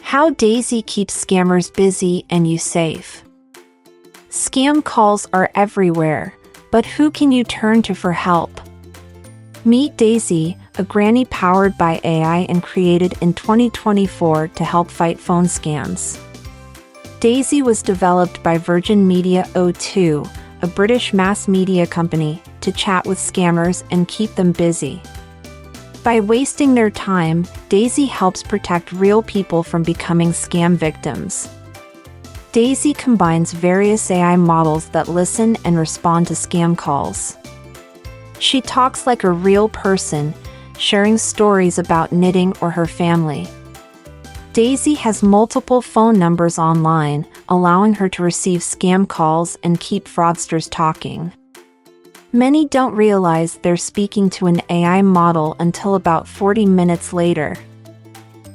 How Daisy keeps scammers busy and you safe. Scam calls are everywhere, but who can you turn to for help? Meet Daisy, a granny powered by AI and created in 2024 to help fight phone scams. Daisy was developed by Virgin Media O2, a British mass media company, to chat with scammers and keep them busy. By wasting their time, Daisy helps protect real people from becoming scam victims. Daisy combines various AI models that listen and respond to scam calls. She talks like a real person, sharing stories about knitting or her family. Daisy has multiple phone numbers online, allowing her to receive scam calls and keep fraudsters talking. Many don't realize they're speaking to an AI model until about 40 minutes later.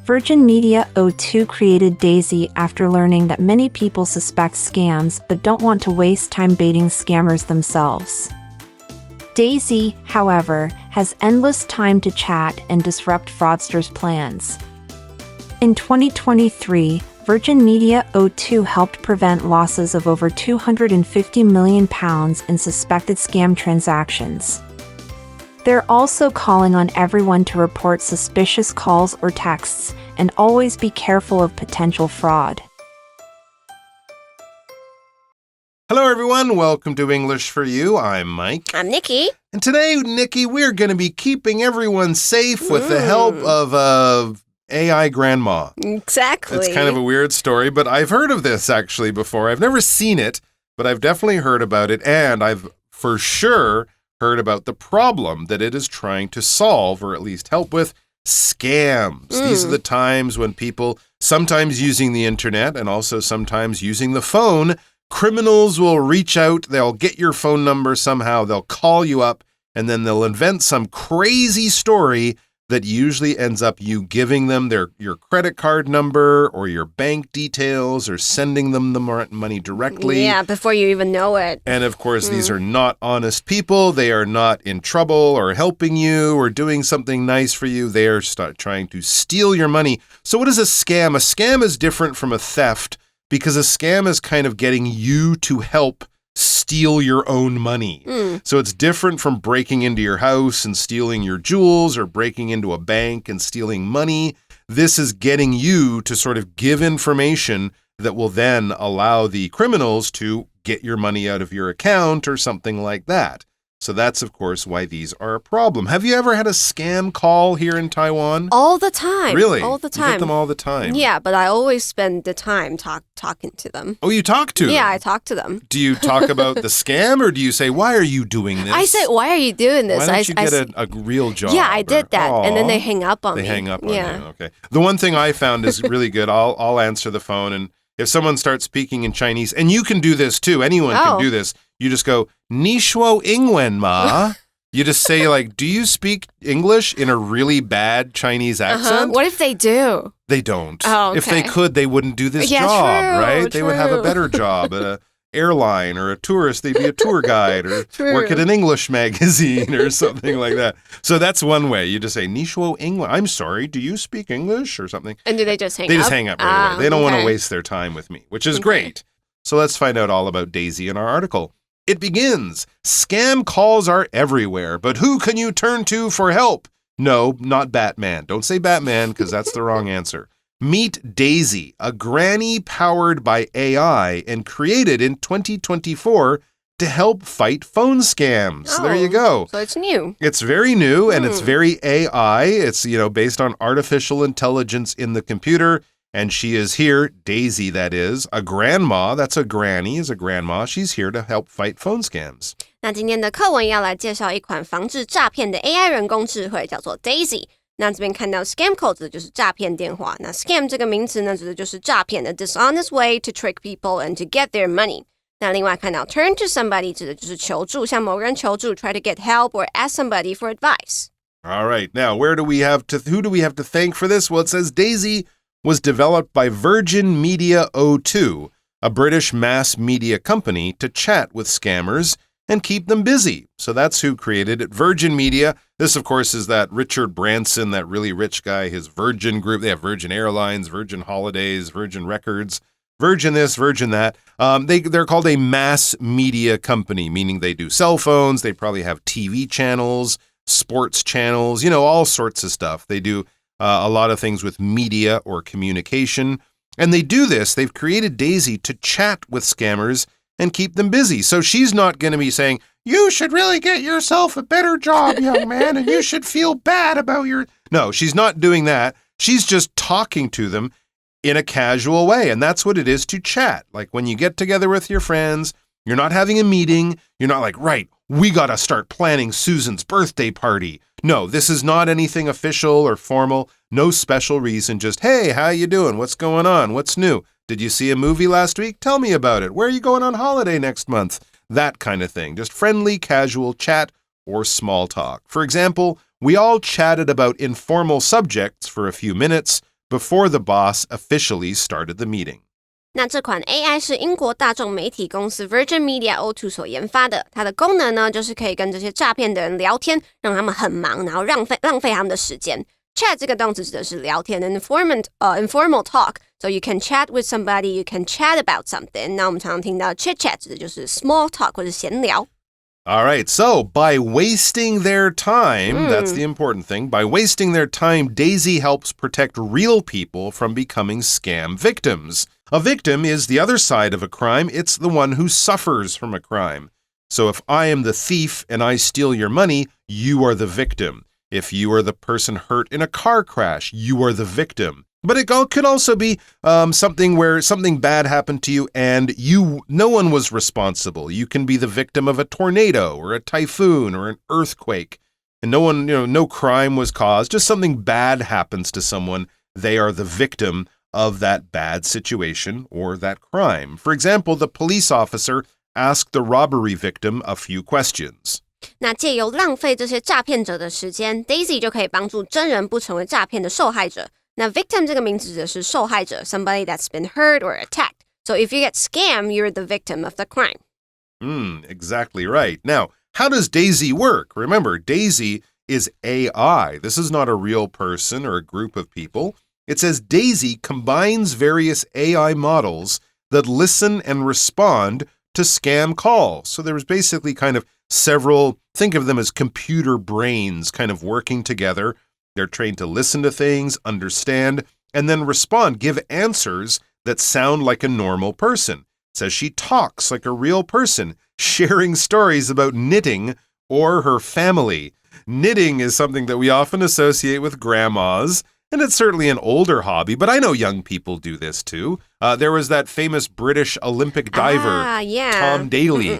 Virgin Media O2 created Daisy after learning that many people suspect scams but don't want to waste time baiting scammers themselves. Daisy, however, has endless time to chat and disrupt fraudsters' plans. In 2023, Virgin Media O2 helped prevent losses of over £250 million in suspected scam transactions. They're also calling on everyone to report suspicious calls or texts and always be careful of potential fraud. Hello, everyone. Welcome to English for You. I'm Mike. I'm Nikki. And today, Nikki, we're going to be keeping everyone safe with the help of AI grandma. Exactly. It's kind of a weird story, but I've heard of this actually before. I've never seen it, but I've definitely heard about it, and I've for sure heard about the problem that it is trying to solve, or at least help with, scams. These are the times when people, sometimes using the internet and also sometimes using the phone, criminals will reach out, they'll get your phone number somehow, they'll call you up, and then they'll invent some crazy story that usually ends up you giving them your credit card number or your bank details or sending them the money directly. Yeah, before you even know it. And of course, these are not honest people. They are not in trouble or helping you or doing something nice for you. They are trying to steal your money. So what is a scam? A scam is different from a theft because a scam is kind of getting you to help steal your own money. So it's different from breaking into your house and stealing your jewels or breaking into a bank and stealing money. This is getting you to sort of give information that will then allow the criminals to get your money out of your account or something like that. So that's, of course, why these are a problem. Have you ever had a scam call here in Taiwan? All the time. Really? All the time. You get them all the time? Yeah, but I always spend the time talking to them. Oh, you talk to them? Yeah, I talk to them. Do you talk about the scam or do you say, why are you doing this? I say, why are you doing this? Why don't you get a real job? Yeah, I did that. And then they hang up on me. They hang up on you. Okay. The one thing I found is really good. I'll answer the phone, and if someone starts speaking in Chinese, and you can do this too, anyone can do this, you just go, 你说英文吗? You just say, like, do you speak English in a really bad Chinese accent? What if they do? They don't. Oh, okay. If they could, they wouldn't do this job, right? They would have a better job at an airline or a tourist. They'd be a tour guide or work at an English magazine or something like that. So that's one way. You just say, 你说英文. I'm sorry, do you speak English or something? And do they just hang up? They just hang up right away. They don't want to waste their time with me, which is great. So let's find out all about Daisy in our article. It begins, scam calls are everywhere, but who can you turn to for help? No, not Batman. Don't say Batman because that's the wrong answer. Meet Daisy, a granny powered by AI and created in 2024 to help fight phone scams. Oh, there you go. So it's new. It's very new and it's very AI. It's, based on artificial intelligence in the computer. And she is here, Daisy that is, a grandma, that's a granny, is a grandma. She's here to help fight phone scams. 那今天的课文要来介绍一款防治诈骗的 AI 人工智慧，叫做 Daisy。那这边看到 scam call 指的就是诈骗电话。那 scam 这个名词呢，指的就是诈骗的 dishonest way to trick people and to get their money。那另外看到 turn to somebody 指的就是求助，向某个人求助 try to get help or ask somebody for advice. All right, now who do we have to thank for this? Well, it says Daisy was developed by Virgin Media O2, a British mass media company, to chat with scammers and keep them busy. So that's who created it. Virgin Media. This, of course, is that Richard Branson, that really rich guy, his Virgin Group. They have Virgin Airlines, Virgin Holidays, Virgin Records, Virgin this, Virgin that. They're called a mass media company, meaning they do cell phones. They probably have TV channels, sports channels, all sorts of stuff. They do a lot of things with media or communication. And they do this. They've created Daisy to chat with scammers and keep them busy. So she's not going to be saying, you should really get yourself a better job, young man, and you should feel bad about your... No, she's not doing that. She's just talking to them in a casual way. And that's what it is to chat. Like when you get together with your friends, you're not having a meeting. You're not like, right, we got to start planning Susan's birthday party. No, this is not anything official or formal. No special reason. Just, hey, how you doing? What's going on? What's new? Did you see a movie last week? Tell me about it. Where are you going on holiday next month? That kind of thing. Just friendly, casual chat or small talk. For example, we all chatted about informal subjects for a few minutes before the boss officially started the meeting. 那这款 AI 是英国大众媒体公司 Virgin Media O2 所研发的，它的功能呢，就是可以跟这些诈骗的人聊天，让他们很忙，然后浪费他们的时间。Chat 这个动词指的是聊天 informal talk. So you can chat with somebody, you can chat about something. 那我们常常听到 chit chat 指的就是 small talk 或者闲聊。All right, so by wasting their time, that's the important thing. By wasting their time, Daisy helps protect real people from becoming scam victims. A victim is the other side of a crime. It's the one who suffers from a crime. So if I am the thief and I steal your money, you are the victim. If you are the person hurt in a car crash, you are the victim. But it could also be something where something bad happened to you and no one was responsible. You can be the victim of a tornado or a typhoon or an earthquake. And no crime was caused. Just something bad happens to someone. They are the victim of that bad situation or that crime. For example, the police officer asked the robbery victim a few questions. 那借由浪费这些诈骗者的时间 ，Daisy 就可以帮助真人不成为诈骗的受害者。那 victim 这个名字指的是受害者 ，somebody that's been hurt or attacked. So if you get scammed, you're the victim of the crime. Exactly right. Now, how does Daisy work? Remember, Daisy is AI. This is not a real person or a group of people. It says Daisy combines various AI models that listen and respond to scam calls. So there's basically kind of several, think of them as computer brains kind of working together. They're trained to listen to things, understand, and then respond, give answers that sound like a normal person. It says she talks like a real person, sharing stories about knitting or her family. Knitting is something that we often associate with grandmas. And it's certainly an older hobby, but I know young people do this too. There was that famous British Olympic diver, Tom Daley.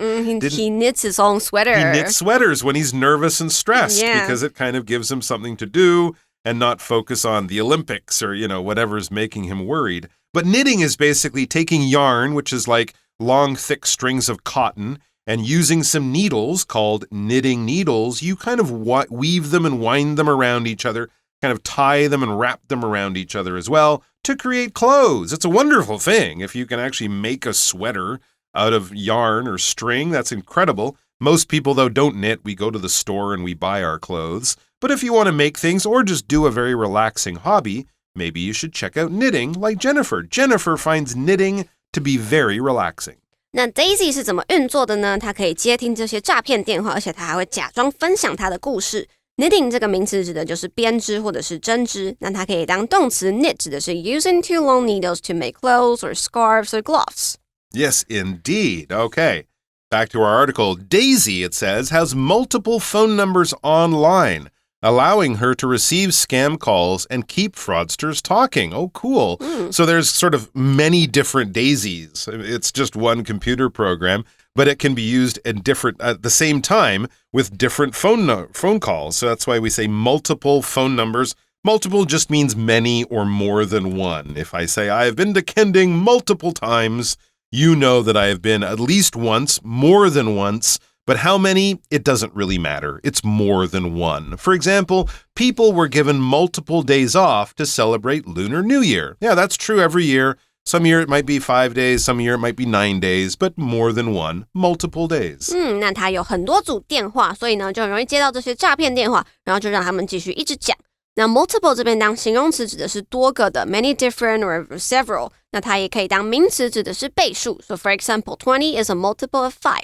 He knits his own sweater. He knits sweaters when he's nervous and stressed because it kind of gives him something to do and not focus on the Olympics or, whatever's making him worried. But knitting is basically taking yarn, which is like long, thick strings of cotton, and using some needles called knitting needles. You kind of weave them and wind them around each other, kind of tie them and wrap them around each other as well to create clothes. It's a wonderful thing. If you can actually make a sweater out of yarn or string, that's incredible. Most people, though, don't knit. We go to the store and we buy our clothes. But if you want to make things or just do a very relaxing hobby, maybe you should check out knitting like Jennifer. Jennifer finds knitting to be very relaxing. 那 Daisy 是怎么运作的呢？她可以接听这些诈骗电话，而且她还会假装分享她的故事。Knitting 这个名词指的就是编织或者是针织，那它可以当动词 knit 指的是 using two long needles to make clothes or scarves or gloves. Yes, indeed. Okay. Back to our article. Daisy, it says, has multiple phone numbers online, allowing her to receive scam calls and keep fraudsters talking. Oh, cool. So there's sort of many different Daisies. It's just one computer program, but it can be used at the same time with different phone calls. So that's why we say multiple phone numbers. Multiple just means many or more than one. If I say I have been to Kending multiple times, you know that I have been at least once, more than once. But how many? It doesn't really matter. It's more than one. For example, people were given multiple days off to celebrate Lunar New Year. Yeah, that's true every year. Some year it might be 5 days, some year it might be 9 days, but more than one, multiple days. 那他有很多组电话，所以呢就很容易接到这些诈骗电话，然后就让他们继续一直讲。那 multiple 这边当形容词指的是多个的 many different or several， 那它也可以当名词指的是倍数。So for example, 20 is a multiple of 5.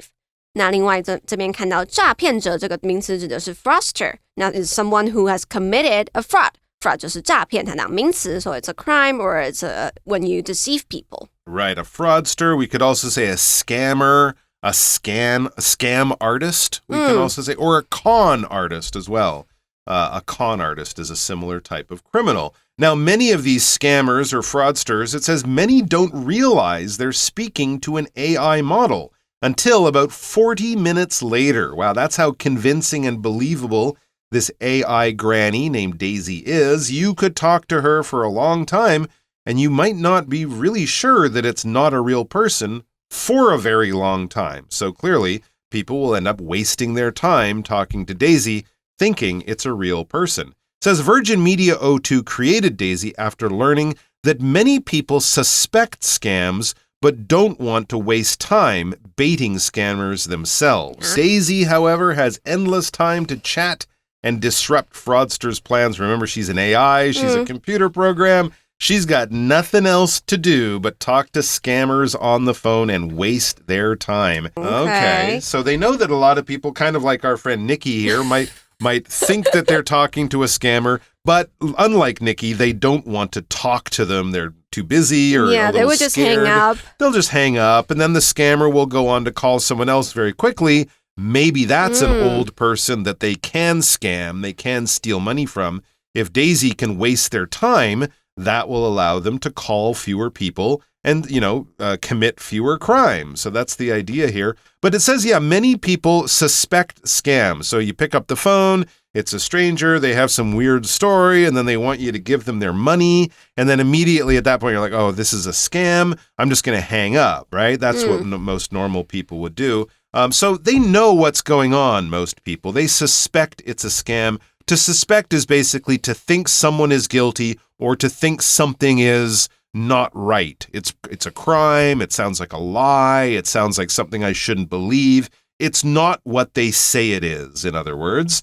那另外这边看到诈骗者这个名词指的是 fraudster， 那 is someone who has committed a fraud。Fraud 就是诈骗，它当名词 so it's a crime or it's when you deceive people. Right, a fraudster. We could also say a scammer, a scam artist. We can also say, or a con artist as well. A con artist is a similar type of criminal. Now, many of these scammers or fraudsters, it says many don't realize they're speaking to an AI model until about 40 minutes later. Wow, that's how convincing and believable this AI granny named Daisy is. You could talk to her for a long time, and you might not be really sure that it's not a real person for a very long time. So clearly, people will end up wasting their time talking to Daisy, thinking it's a real person. It says Virgin Media O2 created Daisy after learning that many people suspect scams but don't want to waste time baiting scammers themselves. Daisy, however, has endless time to chat and disrupt fraudsters' plans. Remember, she's an AI, she's a computer program. She's got nothing else to do but talk to scammers on the phone and waste their time. Okay. So they know that a lot of people, kind of like our friend Nikki here, might think that they're talking to a scammer, but unlike Nikki, they don't want to talk to them. They're too busy or a little they would just scared. hang up. They'll just hang up, and then the scammer will go on to call someone else very quickly. Maybe that's an old person that they can scam, they can steal money from. If Daisy can waste their time, that will allow them to call fewer people and, commit fewer crimes. So that's the idea here. But it says, many people suspect scams. So you pick up the phone, it's a stranger, they have some weird story, and then they want you to give them their money. And then immediately at that point, you're like, oh, this is a scam. I'm just going to hang up, right? That's what most normal people would do. So they know what's going on, most people. They suspect it's a scam. To suspect is basically to think someone is guilty or to think something is not right. It's a crime. It sounds like a lie. It sounds like something I shouldn't believe. It's not what they say it is, in other words.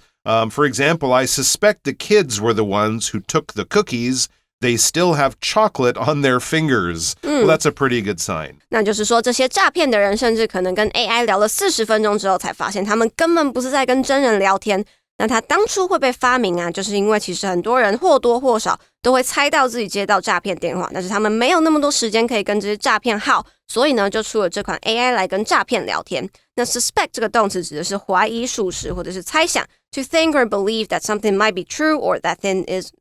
For example, I suspect the kids were the ones who took the cookies. They still have chocolate on their fingers. Well, that's a pretty good sign. 那就是说，这些诈骗的人甚至可能跟 AI 聊了40分钟之后，才发现他们根本不是在跟真人聊天。那他当初会被发明啊，就是因为其实很多人或多或少都会猜到自己接到诈骗电话，但是他们没有那么多时间可以跟这些诈骗号，所以呢，就出了这款 AI 来跟诈骗聊天。那 suspect 这个动词指的是怀疑、属实或者是猜想。To think or believe that something might be true or that thing is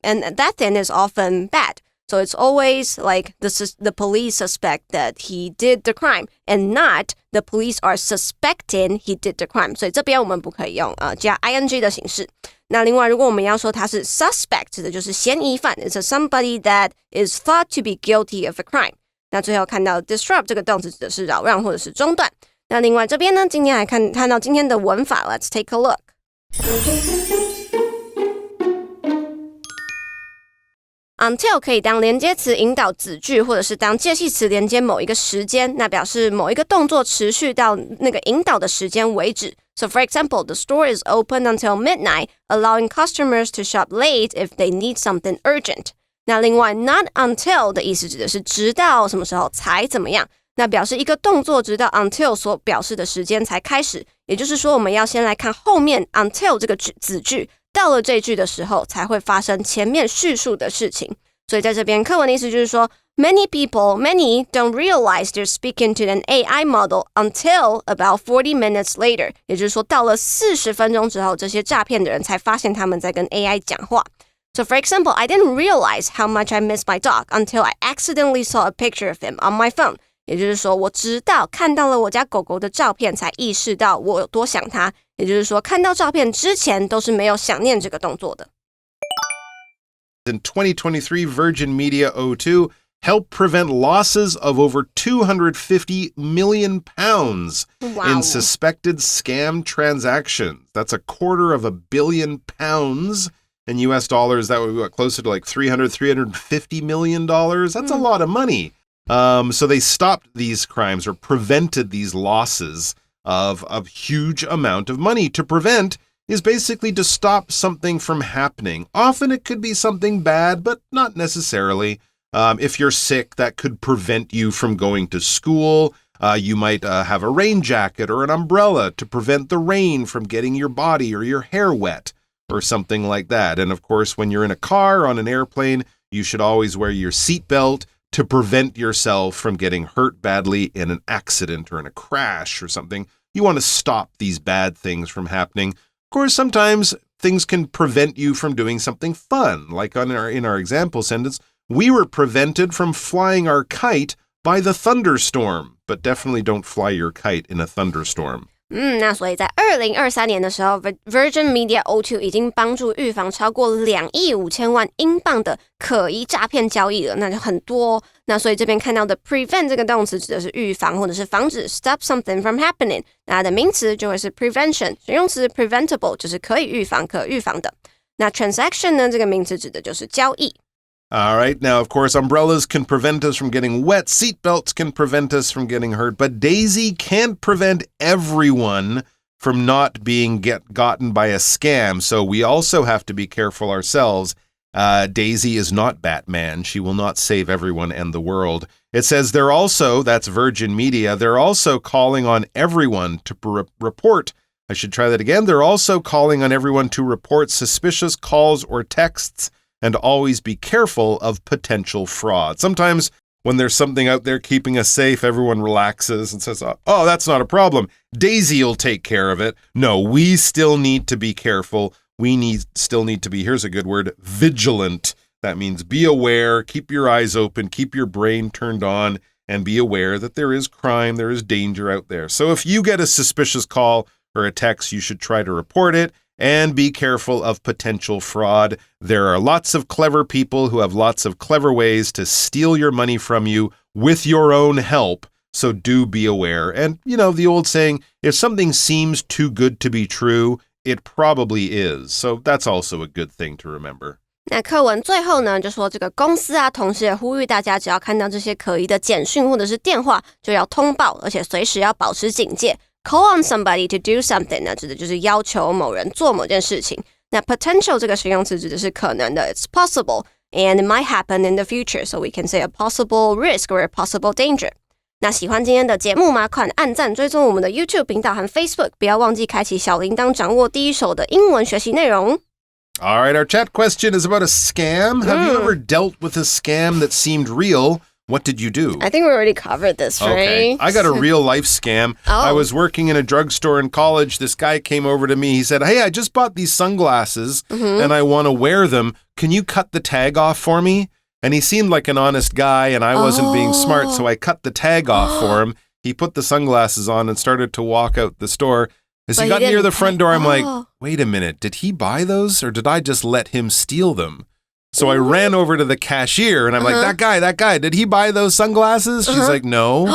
often bad. So it's always like the police suspect that he did the crime and not the police are suspecting he did the crime. 所以这边我们不可以用加 ing 的形式。那另外，如果我们要说他是 suspect 指的就是嫌疑犯 ，it's somebody that is thought to be guilty of a crime. 那最后看到 disrupt 这个动词指的是扰乱或者是中断。那另外这边呢，今天来看到今天的文法 ，Let's take a look. Until 可以当连接词引导子句，或者是当介系词连接某一个时间，那表示某一个动作持续到那个引导的时间为止。So for example, the store is open until midnight, allowing customers to shop late if they need something urgent. 那另外 not until 的意思指的是直到什么时候才怎么样，那表示一个动作直到 until 所表示的时间才开始，也就是说我们要先来看后面 until 这个子句，到了这句的时候才会发生前面叙述的事情。所以在这边课文的意思就是说 many don't realize they're speaking to an AI model until about 40 minutes later. 也就是说到了40分钟之后，这些诈骗的人才发现他们在跟 AI 讲话。So for example, I didn't realize how much I miss my dog until I accidentally saw a picture of him on my phone. 也就是说我直到看到了我家狗狗的照片才意识到我有多想它，也就是说看到照片之前都是没有想念这个动作的。In 2023, Virgin Media O2 helped prevent losses of over £250 million in suspected scam transactions. That's £250 million. In US dollars, that would be closer to like $350 million. That's a lot of money. So they stopped these crimes or prevented these losses of a huge amount of money. To prevent is basically to stop something from happening. Often it could be something bad, but not necessarily. If you're sick, that could prevent you from going to school. You might have a rain jacket or an umbrella to prevent the rain from getting your body or your hair wet or something like that. And of course, when you're in a car or on an airplane, you should always wear your seatbelt to prevent yourself from getting hurt badly in an accident or in a crash or something. You want to stop these bad things from happening. Of course, sometimes things can prevent you from doing something fun. Like in our example sentence, we were prevented from flying our kite by the thunderstorm. But definitely don't fly your kite in a thunderstorm. 那所以在2023年的时候 Virgin Media O2 已经帮助预防超过2亿5千万英镑的可疑诈骗交易了，那就很多。那所以这边看到的 prevent 这个动词指的是预防或者是防止 stop something from happening， 那它的名词就会是 prevention， 形容词 preventable 就是可以预防可预防的。那 transaction 呢，这个名词指的就是交易。All right. Now, of course, umbrellas can prevent us from getting wet. Seatbelts can prevent us from getting hurt. But Daisy can't prevent everyone from not being gotten by a scam. So we also have to be careful ourselves. Daisy is not Batman. She will not save everyone and the world. It says they're also, that's Virgin Media, they're also calling on everyone to report. I should try that again. They're also calling on everyone to report suspicious calls or texts and always be careful of potential fraud. Sometimes when there's something out there keeping us safe, everyone relaxes and says, oh, that's not a problem. Daisy will take care of it. No, we still need to be careful. We still need to be, here's a good word, vigilant. That means be aware, keep your eyes open, keep your brain turned on, and be aware that there is crime, there is danger out there. So if you get a suspicious call or a text, you should try to report it. And be careful of potential fraud. There are lots of clever people who have lots of clever ways to steal your money from you with your own help. So do be aware. And, you know, the old saying, if something seems too good to be true, it probably is. So that's also a good thing to remember. 那课文最后呢，就说这个公司啊，同时也呼吁大家，只要看到这些可疑的简讯或者是电话，就要通报，而且随时要保持警戒。Call on somebody to do something 呢，指的就是要求某人做某件事情。那 potential 这个形容词指的是可能的 ，it's possible and it might happen in the future, so we can say a possible risk or a possible danger. 那喜欢今天的节目吗？快按赞追踪我们的 YouTube 频道和 Facebook， 不要忘记开启小铃铛，掌握第一手的英文学习内容。All right, our chat question is about a scam. Have you ever dealt with a scam that seemed real? What did you do? I think we already covered this, right? Okay. I got a real life scam. I was working in a drugstore in college. This guy came over to me. He said, hey, I just bought these sunglasses and I want to wear them. Can you cut the tag off for me? And he seemed like an honest guy and I wasn't being smart, so I cut the tag off for him. He put the sunglasses on and started to walk out the store. As he got near the front door, I'm like, wait a minute. Did he buy those or did I just let him steal them? So I ran over to the cashier and I'm like, that guy, did he buy those sunglasses? She's like, no.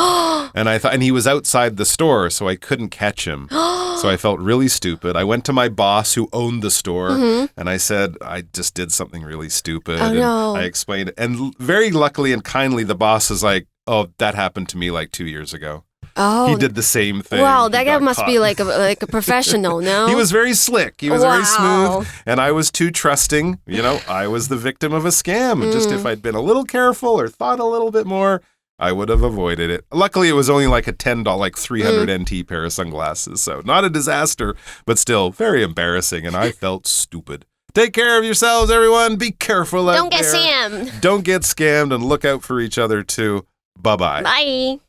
And I thought, and he was outside the store, so I couldn't catch him. So I felt really stupid. I went to my boss who owned the store and I said, I just did something really stupid. Oh, no. I explained it. And very luckily and kindly, the boss is like, oh, that happened to me like 2 years ago. Oh, he did the same thing. Wow, that guy must be like a professional, no? He was very slick. He was very smooth. And I was too trusting. You know, I was the victim of a scam. Just if I'd been a little careful or thought a little bit more, I would have avoided it. Luckily, it was only like a $10, like 300 NT pair of sunglasses. So not a disaster, but still very embarrassing. And I felt stupid. Take care of yourselves, everyone. Be careful out there. Don't get scammed. Don't get scammed and look out for each other, too. Bye-bye. Bye.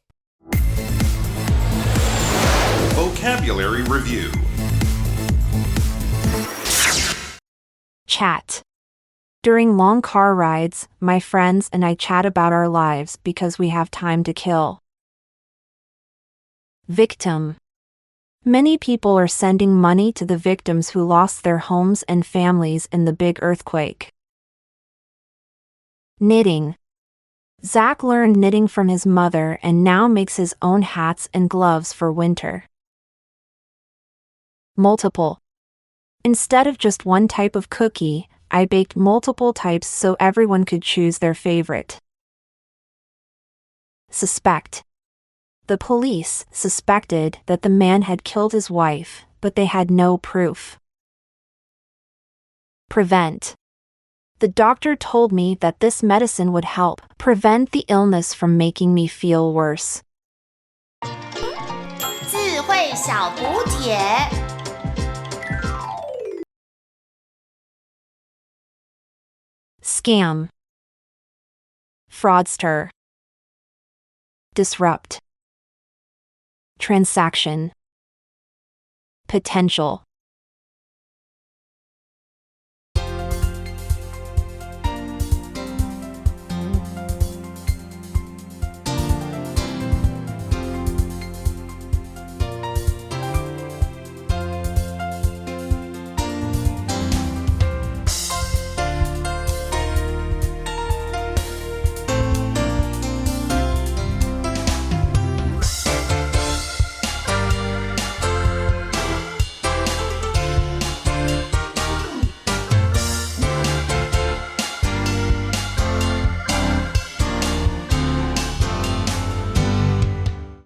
Vocabulary Review. Chat. During long car rides, my friends and I chat about our lives because we have time to kill. Victim. Many people are sending money to the victims who lost their homes and families in the big earthquake. Knitting. Zach learned knitting from his mother and now makes his own hats and gloves for winter. Multiple. Instead of just one type of cookie, I baked multiple types so everyone could choose their favorite. Suspect. The police suspected that the man had killed his wife, but they had no proof. Prevent. The doctor told me that this medicine would help prevent the illness from making me feel worse. 智慧小补帖。Scam. Fraudster. Disrupt. Transaction. Potential.